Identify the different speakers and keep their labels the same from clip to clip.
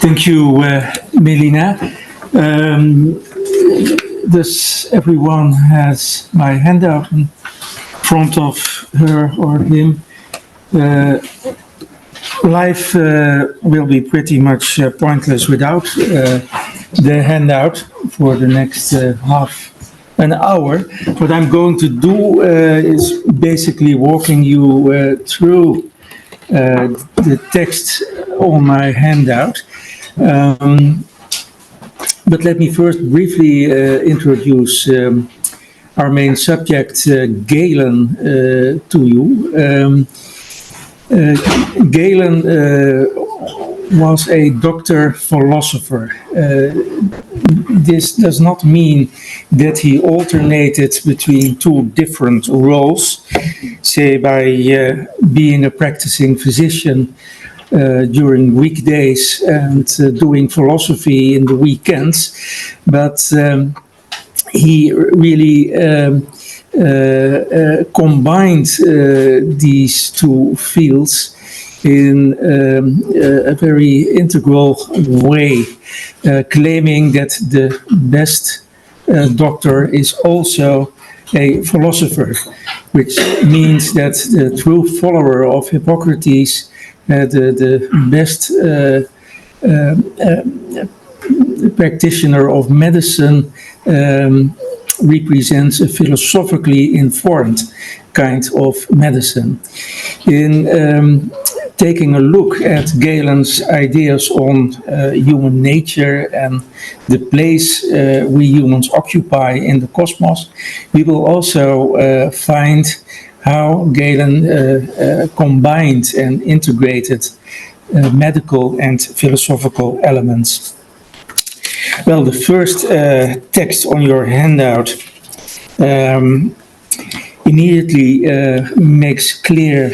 Speaker 1: Thank you, Melina. Does everyone has my handout in front of her or him? Life will be pretty much pointless without the handout for the next half an hour. What I'm going to do is basically walking you through the text on my handout. But let me first briefly introduce our main subject, Galen, to you. Galen was a doctor-philosopher. This does not mean that he alternated between two different roles, say by being a practicing physician during weekdays and doing philosophy in the weekends, but he really combined these two fields in a very integral way, claiming that the best doctor is also a philosopher, which means that the true follower of Hippocrates, the best practitioner of medicine, represents a philosophically informed kind of medicine. In taking a look at Galen's ideas on human nature and the place we humans occupy in the cosmos, we will also find how Galen combined and integrated medical and philosophical elements. Well, the first text on your handout immediately makes clear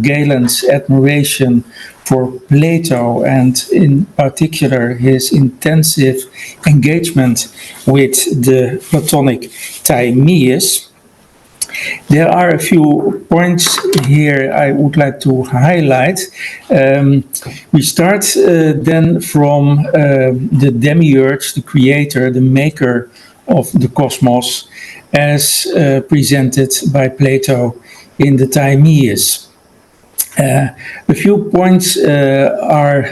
Speaker 1: Galen's admiration for Plato, and in particular his intensive engagement with the Platonic Timaeus. There are a few points here I would like to highlight. We start then from the demiurge, the creator, the maker of the cosmos, as presented by Plato in the Timaeus. A few points are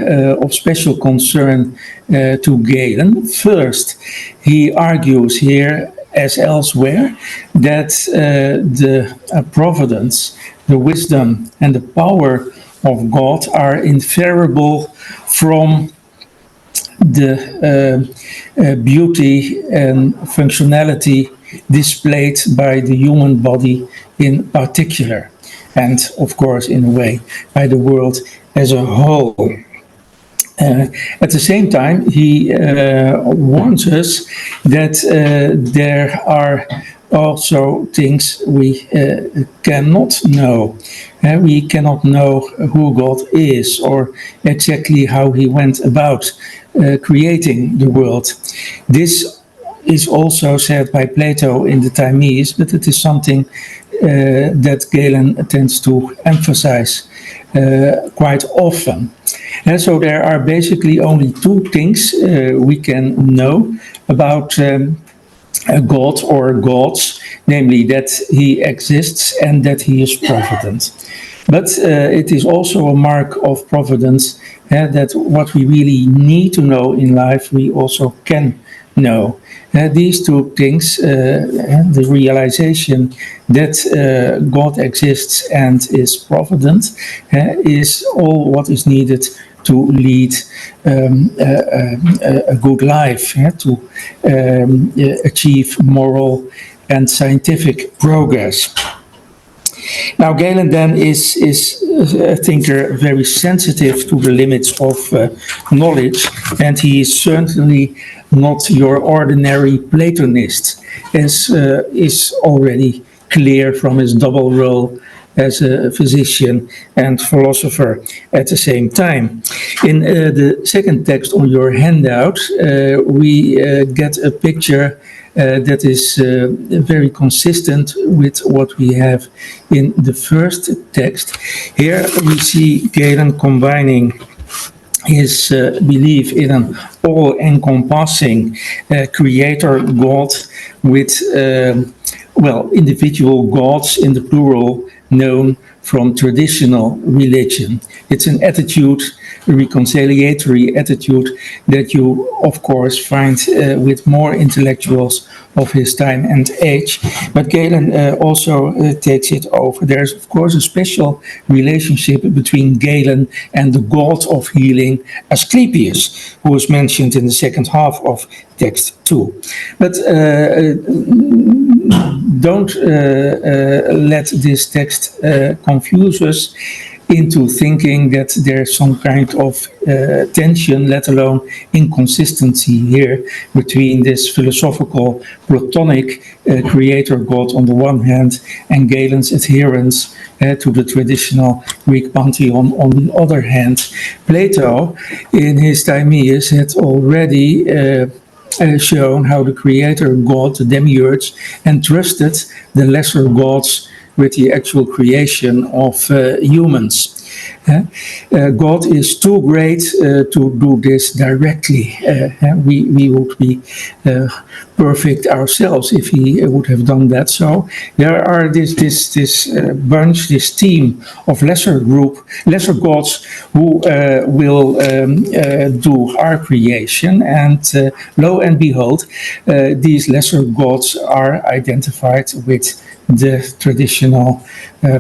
Speaker 1: of special concern to Galen. First, he argues here, as elsewhere, that the providence, the wisdom, and the power of God are inferable from the beauty and functionality displayed by the human body in particular, and of course, in a way, by the world as a whole. At the same time, he warns us that there are also things we cannot know. We cannot know who God is or exactly how he went about creating the world. This is also said by Plato in the Timaeus, but it is something that Galen tends to emphasize quite often. And so there are basically only two things we can know about God or gods, namely that he exists and that he is provident. But it is also a mark of providence that what we really need to know in life, we also can know. These two things, the realization that God exists and is provident, is all what is needed to lead a good life, to achieve moral and scientific progress. Now, Galen then is a thinker very sensitive to the limits of knowledge, and he is certainly not your ordinary Platonist, as is already clear from his double role as a physician and philosopher at the same time. In the second text on your handout, we get a picture that is very consistent with what we have in the first text. Here we see Galen combining his belief in an all-encompassing creator God with, individual gods in the plural known from traditional religion. It's an attitude, a reconciliatory attitude that you, of course, find with more intellectuals of his time and age. But Galen also takes it over. There's, of course, a special relationship between Galen and the god of healing, Asclepius, who is mentioned in the second half of text 2. But don't let this text confuse us into thinking that there's some kind of tension, let alone inconsistency here between this philosophical Platonic creator God on the one hand and Galen's adherence to the traditional Greek pantheon on the other hand. Plato, in his Timaeus, had already shown how the creator God, the demiurge, entrusted the lesser gods with the actual creation of humans. God is too great to do this directly. We would be perfect ourselves if he would have done that. So there are this bunch, this team of lesser gods who will do our creation. And lo and behold, these lesser gods are identified with the traditional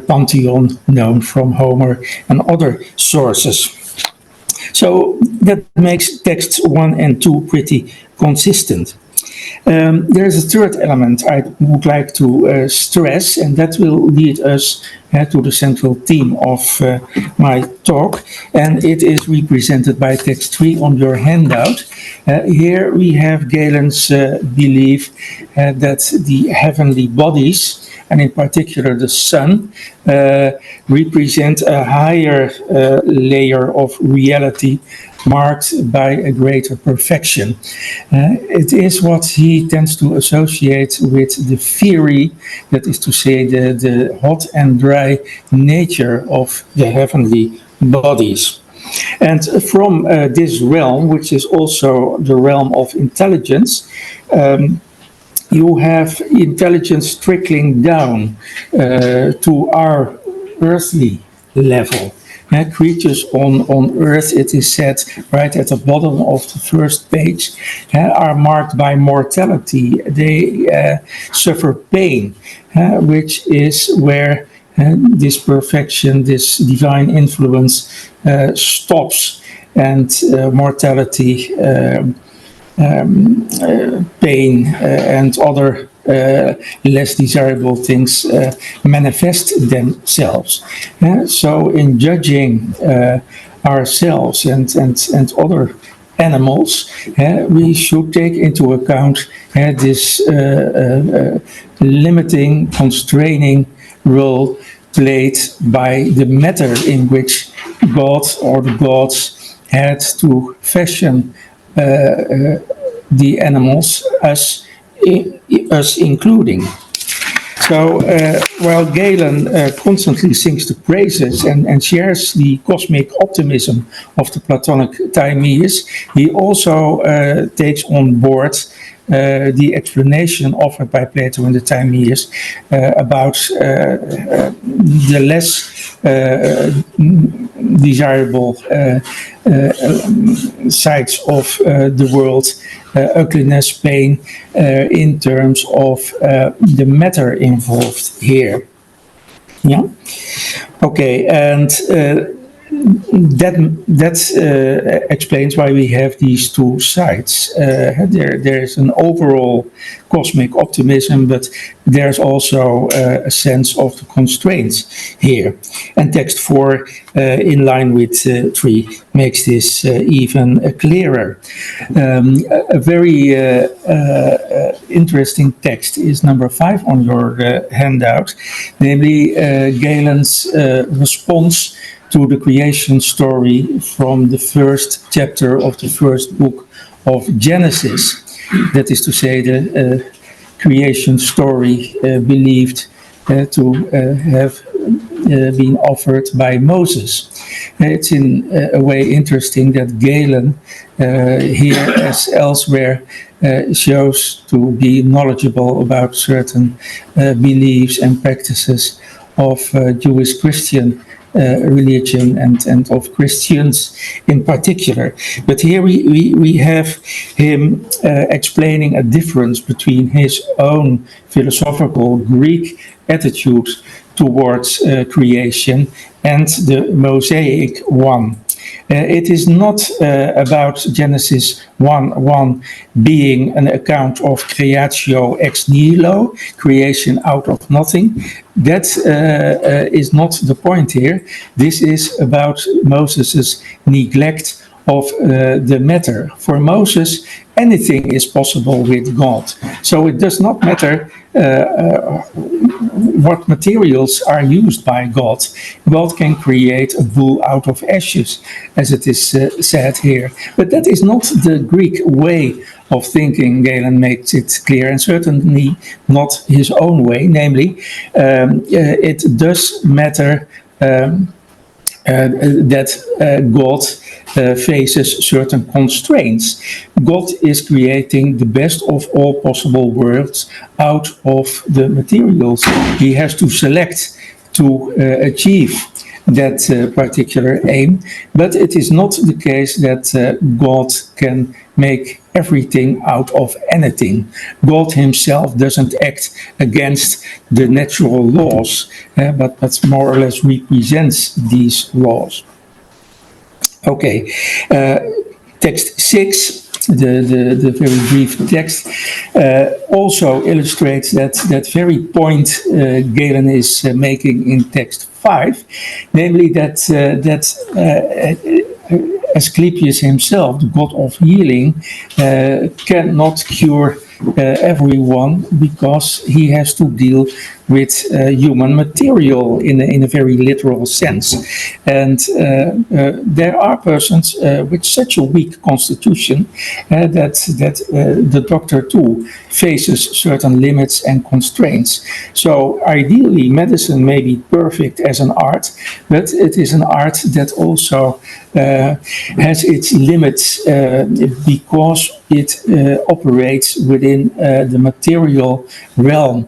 Speaker 1: pantheon known from Homer and other sources. So that makes texts 1 and 2 pretty consistent. There's a third element I would like to stress, and that will lead us to the central theme of my talk, and it is represented by text 3 on your handout. Here we have Galen's belief that the heavenly bodies, and in particular the sun, represent a higher layer of reality marked by a greater perfection. It is what he tends to associate with the theory, that is to say the hot and dry nature of the heavenly bodies. And from this realm, which is also the realm of intelligence, you have intelligence trickling down to our earthly level. Creatures on Earth, it is said right at the bottom of the first page, are marked by mortality. They suffer pain, which is where this perfection, this divine influence stops, and mortality, pain, and other less desirable things manifest themselves. So in judging ourselves and other animals, we should take into account this limiting, constraining role played by the matter in which God or the gods had to fashion the animals, us including. So while Galen constantly sings the praises and shares the cosmic optimism of the Platonic Timaeus, he also takes on board the explanation offered by Plato in the Timaeus about the less desirable sides of the world, ugliness, pain, in terms of the matter involved here. Yeah. Okay, and that explains why we have these two sides. There is an overall cosmic optimism, but there's also a sense of the constraints here. And text 4, in line with 3, makes this even clearer. A very interesting text is number 5 on your handout, namely Galen's response to the creation story from the first chapter of the first book of Genesis. That is to say, the creation story believed to have been offered by Moses. It's in a way interesting that Galen, here as elsewhere, shows to be knowledgeable about certain beliefs and practices of Jewish Christian religion and of Christians in particular. But here we have him explaining a difference between his own philosophical Greek attitude towards creation and the Mosaic one. It is not about Genesis 1:1 being an account of creatio ex nihilo, creation out of nothing. That is not the point here. This is about Moses' neglect of the matter. For Moses, anything is possible with God. So it does not matter what materials are used by God. God can create a bull out of ashes, as it is said here. But that is not the Greek way of thinking. Galen makes it clear, and certainly not his own way. Namely, it does matter that God faces certain constraints. God is creating the best of all possible worlds out of the materials he has to select to achieve that particular aim. But it is not the case that God can make everything out of anything. God himself doesn't act against the natural laws, but more or less represents these laws. Okay, text 6, the very brief text, also illustrates that very point Galen is making in text 5, namely that Asclepius himself, the god of healing, cannot cure everyone because he has to deal with human material in a very literal sense. And there are persons with such a weak constitution that the doctor too faces certain limits and constraints. So ideally, medicine may be perfect as an art, but it is an art that also has its limits because it operates within the material realm.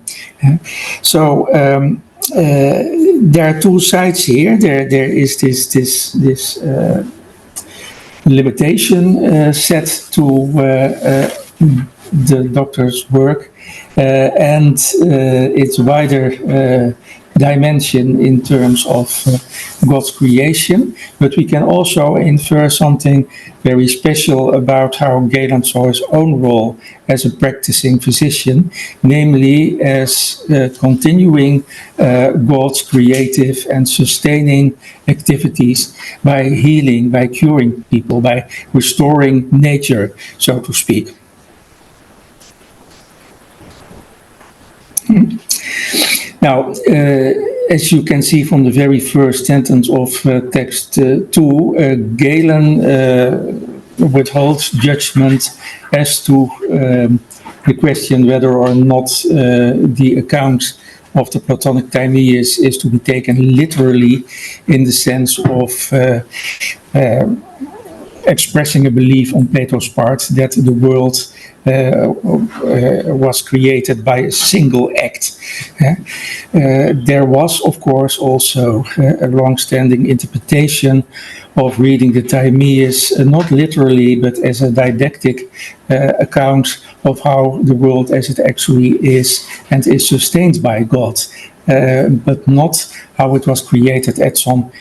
Speaker 1: So there are two sides here. There is this limitation set to the doctor's work and its wider dimension in terms of God's creation, but we can also infer something very special about how Galen saw his own role as a practicing physician, namely as continuing God's creative and sustaining activities by healing, by curing people, by restoring nature, so to speak. Now, as you can see from the very first sentence of text 2, Galen withholds judgment as to the question whether or not the account of the Platonic Timaeus is to be taken literally in the sense of expressing a belief on Plato's part that the world was created by a single act. There was, of course, also a long-standing interpretation of reading the Timaeus, not literally, but as a didactic account of how the world as it actually is and is sustained by God, but not how it was created at some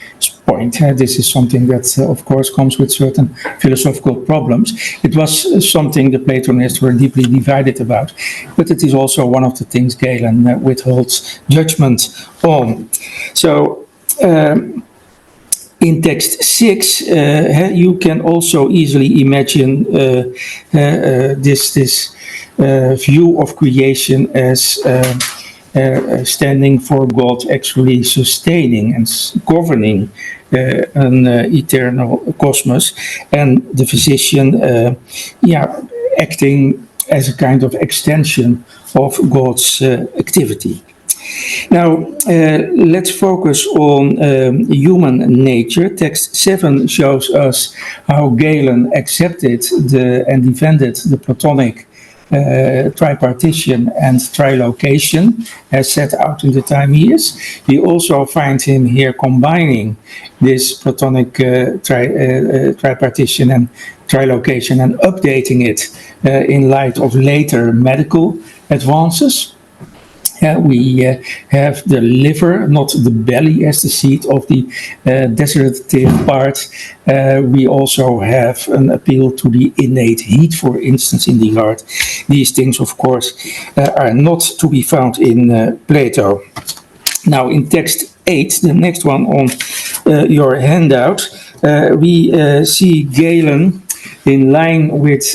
Speaker 1: point. This is something that, of course, comes with certain philosophical problems. It was something the Platonists were deeply divided about, but it is also one of the things Galen withholds judgment on. So, in text 6, you can also easily imagine this view of creation as standing for God actually sustaining and governing an eternal cosmos, and the physician acting as a kind of extension of God's activity. Now, let's focus on human nature. Text 7 shows us how Galen accepted and defended the Platonic tripartition and trilocation as set out in the Timaeus. We also find him here combining this Platonic tripartition and trilocation and updating it in light of later medical advances. We have the liver, not the belly, as the seat of the desertative part. We also have an appeal to the innate heat, for instance, in the heart. These things, of course, are not to be found in Plato. Now, in text 8, the next one on your handout, we see Galen in line with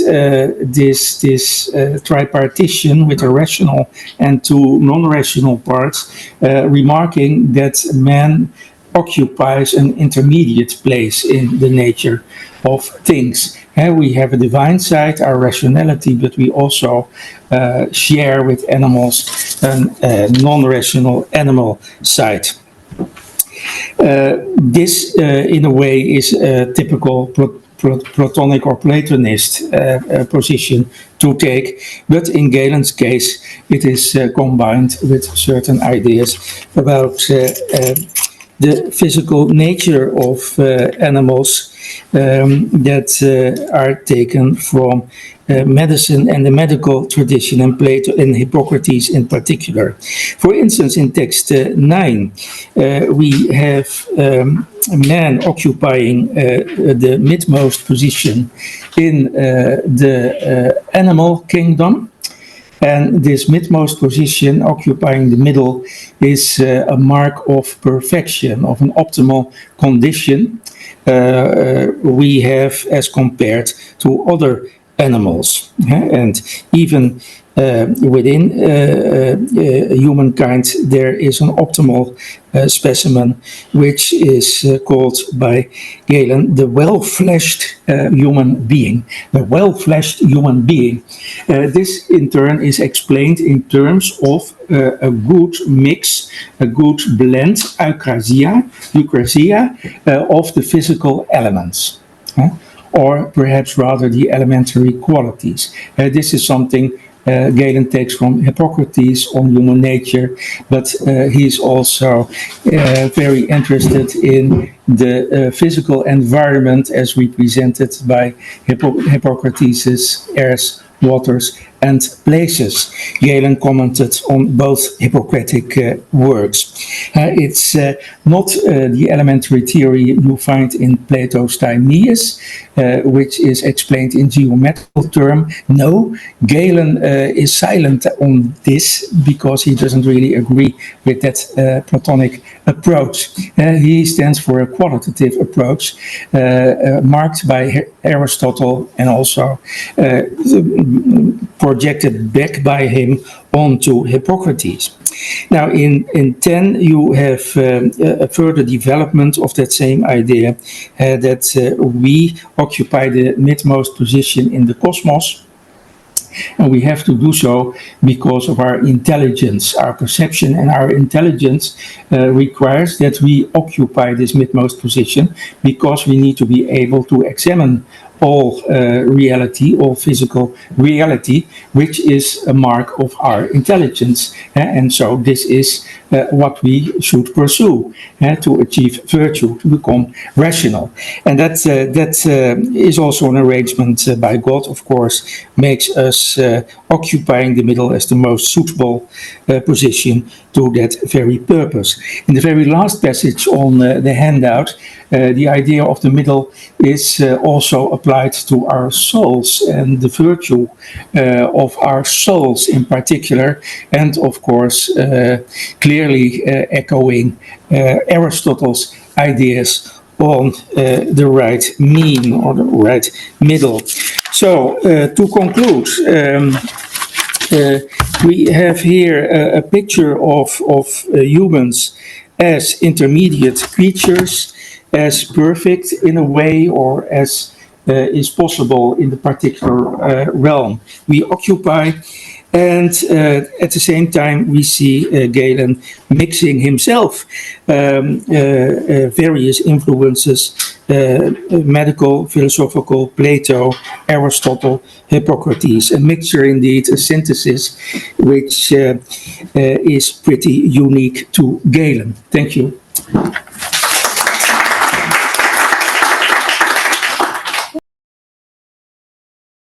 Speaker 1: this tripartition with a rational and two non-rational parts, remarking that man occupies an intermediate place in the nature of things. We have a divine side, our rationality, but we also share with animals a non-rational animal side. This, in a way, is a typical Platonic or Platonist position to take, but in Galen's case, it is combined with certain ideas about the physical nature of animals that are taken from medicine and the medical tradition, and Plato and Hippocrates in particular. For instance, in text 9, we have man occupying the midmost position in the animal kingdom. And this midmost position, occupying the middle, is a mark of perfection, of an optimal condition we have as compared to other animals. And even within humankind, there is an optimal specimen, which is called by Galen the well-fleshed human being. The well-fleshed human being. This in turn is explained in terms of a good mix, a good blend, eukrasia, of the physical elements. Or perhaps rather the elementary qualities. This is something Galen takes from Hippocrates on human nature, but he's also very interested in the physical environment as represented by Hippocrates' airs, waters, and places. Galen commented on both Hippocratic works. It's not the elementary theory you find in Plato's Timaeus, which is explained in geometrical terms. No, Galen is silent on this because he doesn't really agree with that Platonic approach. He stands for a qualitative approach marked by Aristotle and also projected back by him onto Hippocrates. Now in 10 you have a further development of that same idea that we occupy the midmost position in the cosmos. And we have to do so because of our intelligence. Our perception and our intelligence requires that we occupy this midmost position because we need to be able to examine all reality, all physical reality, which is a mark of our intelligence. And so this is what we should pursue to achieve virtue, to become rational. And that is also an arrangement by God, of course, makes us occupying the middle as the most suitable position to that very purpose. In the very last passage on the handout, the idea of the middle is also applied to our souls and the virtue of our souls in particular, and of course clearly echoing Aristotle's ideas on the right mean or the right middle. So to conclude, we have here a picture of humans as intermediate creatures, as perfect in a way, or as is possible in the particular realm we occupy. And at the same time, we see Galen mixing himself various influences, medical, philosophical, Plato, Aristotle, Hippocrates, a mixture indeed, a synthesis, which is pretty unique to Galen. Thank you.